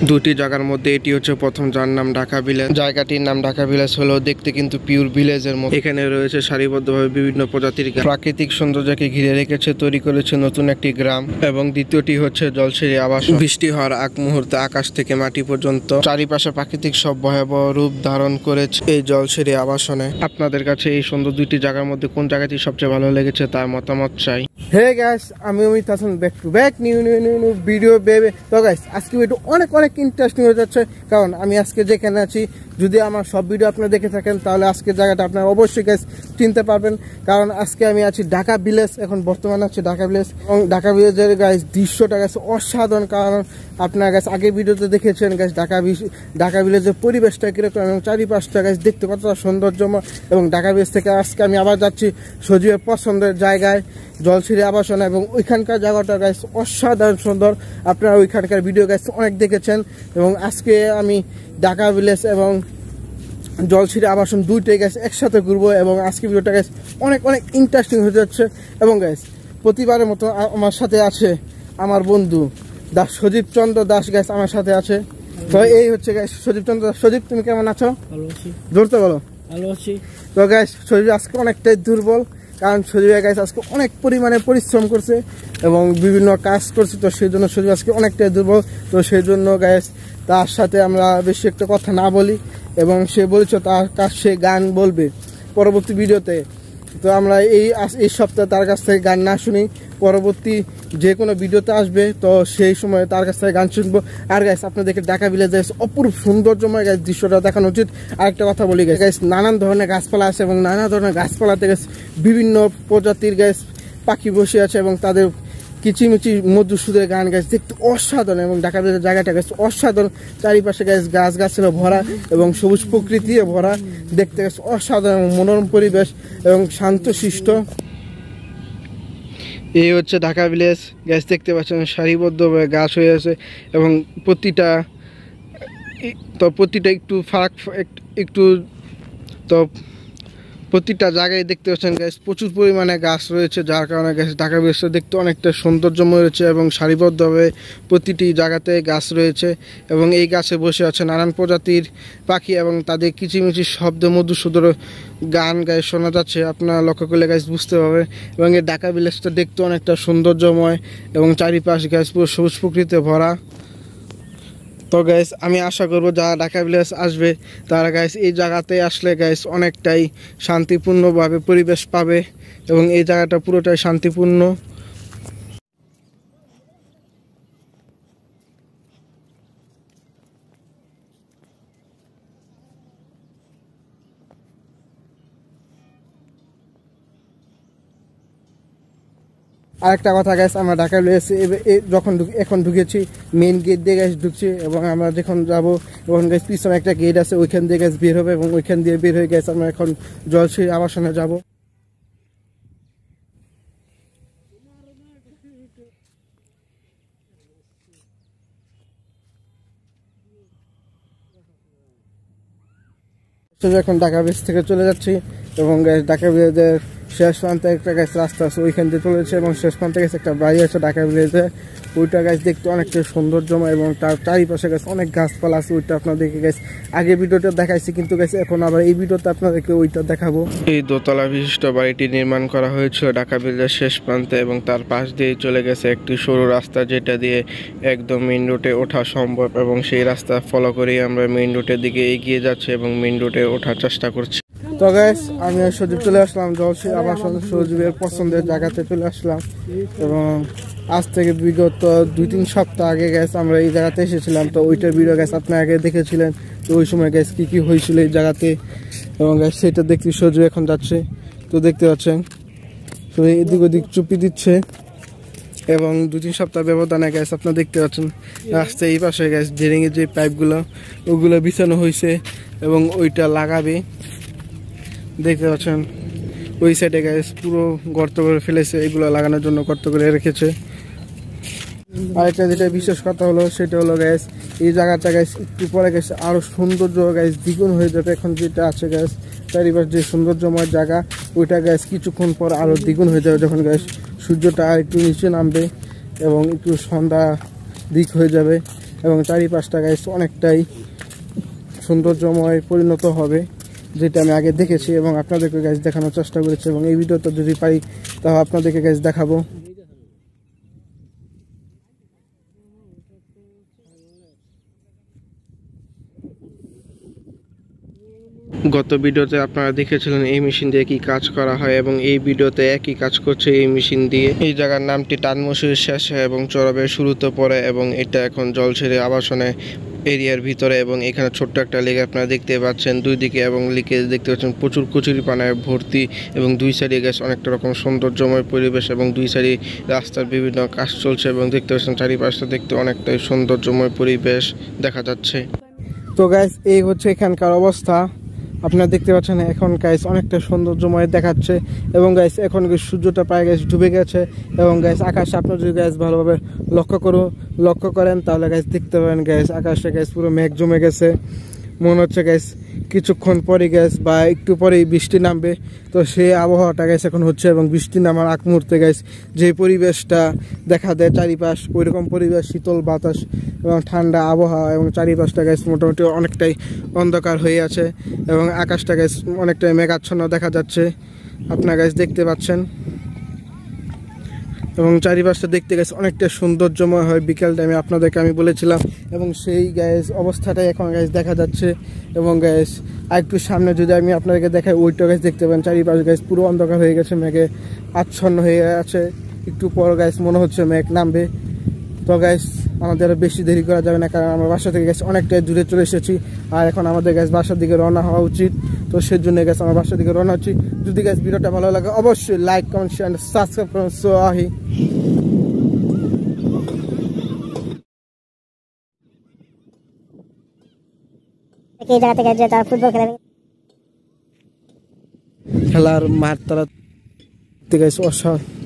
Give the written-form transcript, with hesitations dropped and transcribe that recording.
দুটি জায়গার মধ্যে এটি হচ্ছে প্রথম, যার নাম ঢাকা ভিলেজ। জায়গাটির নাম ঢাকা ভিলেজ হলো দেখতে কিন্তু পিওর ভিলেজের মতো। এখানে রয়েছে সারিবদ্ধভাবে বিভিন্ন প্রজাতির প্রাকৃতিক সৌন্দর্যকে ঘিরে রেখেছে, তৈরি করেছে নতুন একটি গ্রাম। এবং দ্বিতীয়টি হচ্ছে জলছড়ি আবাসন। বৃষ্টি হওয়ার আগ মুহূর্তে আকাশ থেকে মাটি পর্যন্ত চারিপাশে প্রাকৃতিক সব ভয়াবহ রূপ ধারণ করেছে এই জলছড়ি আবাসনে। আপনাদের কাছে এই সুন্দর দুইটি জায়গার মধ্যে কোন জায়গাটি সবচেয়ে ভালো লেগেছে তার মতামত চাই। হে গাইস, আমি Amit Hasan, back to back new video বেবে। তো গাইস, আজকে ভিডিও অনেক ইন্টারেস্টিং হয়ে যাচ্ছে, কারণ আমি আজকে যেখানে আছি, যদি আমার সব ভিডিও আপনারা দেখে থাকেন তাহলে আজকের জায়গাটা আপনারা অবশ্যই গাইস চিনতে পারবেন। কারণ আজকে আমি আছি ঢাকা ভিলেজ, এখন বর্তমানে আছি ঢাকা ভিলেজ। এবং ঢাকা ভিলেজের গাইস দৃশ্যটা গাইস অসাধারণ, কারণ আপনারা গাইস আগের ভিডিওতে দেখেছেন গাইস ঢাকা ভিলেজের পরিবেশটা কিরকম এবং চারিপাশটা গাইস দেখতে কতটা সৌন্দর্যময়। এবং ঢাকা ভিলেজ থেকে আজকে আমি আবার যাচ্ছি সজীবের পছন্দের জায়গায়, জলছড়ি আবাসন। এবং ওইখানকার জায়গাটা গাইস অসাধারণ সুন্দর, আপনারা ওইখানকার ভিডিও গাইস অনেক দেখেছেন। এবং আজকে আমি ঢাকা ভিলেজ এবং জলছড়ি আবাসন দুইটাই গাইস একসাথে ঘুরবো। এবং আজকে ভিডিওটা গাইস অনেক ইন্টারেস্টিং হয়ে যাচ্ছে। এবং গাইস প্রতিবারের মতো আমার সাথে আছে আমার বন্ধু সজীব চন্দ্র দাস গাইস আমার সাথে আছে। তো এই হচ্ছে গাইস সজীব চন্দ্র দাস। সজীব, তুমি কেমন আছো? ভালো আছি। জোরতে বলো। ভালো আছি। তো গাইস সজীব আজকে অনেকটাই দুর্বল, কারণ সজীব গাইস আজকে অনেক পরিমাণে পরিশ্রম করছে এবং বিভিন্ন কাজ করছে, তো সেই জন্য সজীব আজকে অনেকটাই দুর্বল। তো সেই জন্য গাইস তার সাথে আমরা বেশি একটা কথা না বলি, এবং সে বলেছে তার কাছে সে গান বলবে পরবর্তী ভিডিওতে। তো আমরা এই সপ্তাহে তার কাছ থেকে গান না শুনি, পরবর্তী যে কোনো ভিডিওতে আসবে তো সেই সময় তার কাছ থেকে গান শুনবো। আর গাইস আপনাদেরকে ঢাকা ভিলেজ গাইস অপূর্ব সৌন্দর্যময় গাইস দৃশ্যটা দেখানো উচিত। আরেকটা কথা বলি গাইস, নানান ধরনের গাছপালা আছে এবং নানা ধরনের গাছপালাতে গাইস বিভিন্ন প্রজাতির গাইস পাখি বসে আছে এবং তাদের কিচিমিচি মধুসূদের গান গাছ দেখতে অসাধারণ। এবং ঢাকা ভিলেজের জায়গাটা গাছ অসাধারণ, চারিপাশে গাছ গাছগাছালি ভরা এবং সবুজ প্রকৃতি ভরা, দেখতে গাছ অসাধারণ মনোরম পরিবেশ এবং শান্তশিষ্ট। এই হচ্ছে ঢাকা ভিলেজ। গাছ দেখতে পাচ্ছেন সারিবদ্ধভাবে গাছ হয়ে আছে এবং প্রতিটা একটু ফাঁক একটু তো প্রতিটা জায়গায় দেখতে পাচ্ছেন গাছ প্রচুর পরিমাণে গাছ রয়েছে, যার কারণে গাছ ঢাকা ভিলেজটা দেখতে অনেকটা সৌন্দর্যময় রয়েছে এবং সারিবদ্ধভাবে প্রতিটি জায়গাতে গাছ রয়েছে। এবং এই গাছে বসে আছে নানান প্রজাতির পাখি এবং তাদের কিচিমিচির শব্দ মধুসূদর গান গায়ে শোনা যাচ্ছে, আপনারা লক্ষ্য করলে গাছ বুঝতে পারবেন। এবং এই ঢাকা ভিলেজটা দেখতে অনেকটা সৌন্দর্যময় এবং চারিপাশ গাছ পুরো সবুজ প্রকৃতিতে ভরা। তো গাইস আমি আশা করবো যারা ঢাকা ভিলেজ আসবে তারা গাইস এই জায়গাতে আসলে গাইস অনেকটাই শান্তিপূর্ণভাবে পরিবেশ পাবে এবং এই জায়গাটা পুরোটাই শান্তিপূর্ণ। আরেকটা কথা গাইস, আমরা ঢাকা ভিলেজ এখন ঢুকেছি মেইন গেট দিয়ে গাইস ঢুকছি, এবং আমরা যখন যাবো এবং গাইস পিছনে একটা গেট আছে ওইখান দিয়ে গাইস বের হবে এবং ওইখান দিয়ে বের হয়ে গেছে আমরা এখন জলছড়ি আবাসনে যাব। এখন ঢাকা ভিলেজ থেকে চলে যাচ্ছি এবং গাইস ঢাকা ভিলেজের শেষ প্রান্তে একটা গাছ রাস্তা আছে ওইখান দিয়ে চলেছে এবং শেষ প্রান্তে গেছে একটা বাড়ি আছে ঢাকা ভিলেজে, ওইটা গাছ দেখতে অনেকটা সৌন্দর্যময় এবং তার চারিপাশে গাছ অনেক গাছপালা আছে, ওইটা আপনাদেরকে গাছ আগে ভিডিওটা দেখাইছি, কিন্তু গাছ এখন আবার এই ভিডিওতে আপনাদেরকে ওইটা দেখাবো। এই দোতলা বিশিষ্ট বাড়িটি নির্মাণ করা হয়েছিল ঢাকা ভিলেজের শেষ প্রান্তে এবং তার পাশ দিয়ে চলে গেছে একটি সরু রাস্তা, যেটা দিয়ে একদম মেইন রোডে ওঠা সম্ভব। এবং সেই রাস্তা ফলো করেই আমরা মেইন রোডের দিকে এগিয়ে যাচ্ছি এবং মেইন রোডে ওঠার চেষ্টা করছি। তো গাইস আমি সজীব চলে আসলাম জলছড়ি আবাসন, সজীবের পছন্দের জায়গাতে চলে আসলাম। এবং আজ থেকে বিগত 2-3 সপ্তাহ আগে গ্যাস আমরা এই জায়গাতে এসেছিলাম, তো ওইটার ভিডিও গ্যাস আপনি আগে দেখেছিলেন, তো ওই সময় গ্যাস কী হয়েছিল এই জায়গাতে। এবং গ্যাস সেটা দেখতে সজীব এখন যাচ্ছে, তো দেখতে পাচ্ছেন তো এদিক ওদিক চুপি দিচ্ছে। এবং 2-3 সপ্তাহ ব্যবধানে গ্যাস আপনারা দেখতে পাচ্ছেন রাস্তায় এই পাশে গ্যাস ড্রেনিংয়ের যে পাইপগুলো ওগুলো বিছানো হয়েছে এবং ওইটা লাগাবে, দেখতে পাচ্ছেন ওই সাইডে গ্যাস পুরো গর্ত করে ফেলেছে, এগুলো লাগানোর জন্য গর্ত করে রেখেছে। আরেকটা যেটা বিশেষ কথা হলো সেটা হলো গ্যাস এই জায়গাটা গ্যাস একটু পরে গ্যাস আরও সৌন্দর্য গ্যাস দ্বিগুণ হয়ে যাবে। এখন যেটা আছে গ্যাস চারিপাশ যে সৌন্দর্যময় জায়গা ওইটা গ্যাস কিছুক্ষণ পর আরও দ্বিগুণ হয়ে যাবে, যখন গ্যাস সূর্যটা আর একটু নিচে নামবে এবং একটু সন্ধ্যা দিক হয়ে যাবে এবং চারিপাশটা গাইস অনেকটাই সৌন্দর্যময় পরিণত হবে, যেটা আমি আগে দেখেছি এবং আপনাদেরকে গাইস দেখানোর চেষ্টা করেছি। এবং এই ভিডিওটা যদি পারি তাহলে আপনাদেরকে গাইস দেখাবো। গত ভিডিওতে আপনারা দেখেছিলেন এই মেশিন দিয়ে কি কাজ করা হয়, এবং এই ভিডিওতে একই কাজ করছে এই মেশিন দিয়ে। এই জায়গার নামটি টানমসির শেষে এবং চরবের শুরুতে পড়ে, এবং এটা এখন জলছেড়ে আবাসনে এরিয়ার ভিতরে। এবং এখানে ছোট্ট একটা লেক আপনারা দেখতে পাচ্ছেন দুই দিকে, এবং লেকে দেখতে পাচ্ছেন প্রচুর কচুরি পানায় ভর্তি, এবং দুই সাইডে গেছে অনেকটা রকম সৌন্দর্যময় পরিবেশ, এবং দুই সাইডে রাস্তার বিভিন্ন কাজ চলছে, এবং দেখতে পাচ্ছেন চারিপাশটা দেখতে অনেকটাই সৌন্দর্যময় পরিবেশ দেখা যাচ্ছে। তো গাইস এই হচ্ছে এখানকার অবস্থা, আপনারা দেখতে পাচ্ছেন এখন গাইস অনেকটা সৌন্দর্যময় দেখাচ্ছে। এবং গাইস এখন সূর্যটা প্রায় গাইস ডুবে গেছে, এবং গাইস আকাশে আপনারা যদি গাইস ভালোভাবে লক্ষ্য করেন তাহলে গাইস দেখতে পাবেন গাইস আকাশে গাইস পুরো মেঘ জমে গেছে। মনে হচ্ছে গাইস কিছুক্ষণ পরে গাইস বা একটু পরেই বৃষ্টি নামবে। তো সেই আবহাওয়াটা গাইস এখন হচ্ছে, এবং বৃষ্টি নামার আগ মুহূর্তে গাইস যে পরিবেশটা দেখা দেয় চারিপাশ, ওইরকম পরিবেশ, শীতল বাতাস এবং ঠান্ডা আবহাওয়া, এবং চারিপাশটা গাইস মোটামুটি অনেকটাই অন্ধকার হয়ে আছে, এবং আকাশটা গাইস অনেকটাই মেঘাচ্ছন্ন দেখা যাচ্ছে, আপনারা গাইস দেখতে পাচ্ছেন। এবং চারিপাশটা দেখতে গেছে অনেকটা সৌন্দর্যময় হয় বিকেল টাইমে, আপনাদেরকে আমি বলেছিলাম। এবং সেই গ্যাস অবস্থাটাই এখন গ্যাস দেখা যাচ্ছে। এবং গ্যাস আর একটু সামনে যদি আমি আপনাদেরকে দেখাই, ওইটা গ্যাস দেখতে পাবেন চারিপাশ গ্যাস পুরো অন্ধকার হয়ে গেছে, মেঘে আচ্ছন্ন হয়ে আছে। একটু পর গ্যাস মনে হচ্ছে মেঘ নামবে। তো গ্যাস আমাদের বেশি দেরি করা যাবে না, কারণ আমরা বাসা থেকে গ্যাস অনেকটাই দূরে চলে এসেছি, আর এখন আমাদের গ্যাস বাসার দিকে রওনা হওয়া উচিত। তো সেজন্য গ্যাস আমার বাসার দিকে রওনা হচ্ছি। যদি গ্যাস ভিডিওটা ভালো লাগে অবশ্যই লাইক, কমেন্ট, শেয়ার, সাবস্ক্রাইব করুন। সো আহি এই জায়গা থেকে যে তারা ফুটবল খেলার মাঠ তারা অসাধারণ।